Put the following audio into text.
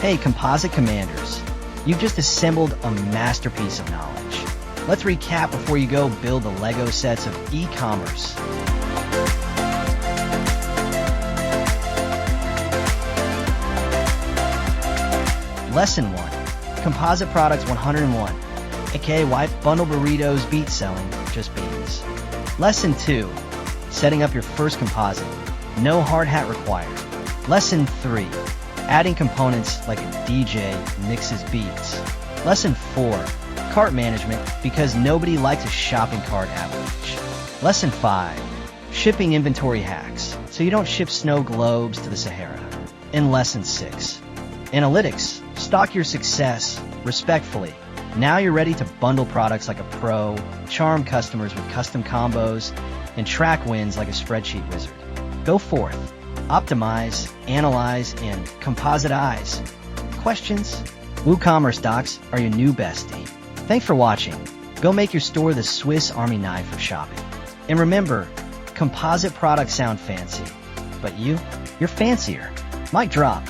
Hey, Composite Commanders, you've just assembled a masterpiece of knowledge. Let's recap before you go build the Lego sets of e-commerce. Lesson 1. Composite Products 101, aka why bundle burritos beat selling just beans. Lesson 2. Setting up your first composite. No hard hat required. Lesson 3. Adding components like a DJ mixes beats. Lesson 4. Cart management, because nobody likes a shopping cart avalanche. Lesson 5. Shipping inventory hacks, so you don't ship snow globes to the Sahara. And Lesson 6. Analytics. Stock your success respectfully. Now you're ready to bundle products like a pro, charm customers with custom combos, and track wins like a spreadsheet wizard. Go forth. Optimize, analyze, and compositize. Questions? WooCommerce docs are your new bestie. Thanks for watching. Go make your store the Swiss Army knife of shopping. And remember, composite products sound fancy, but you're fancier. Mic drop.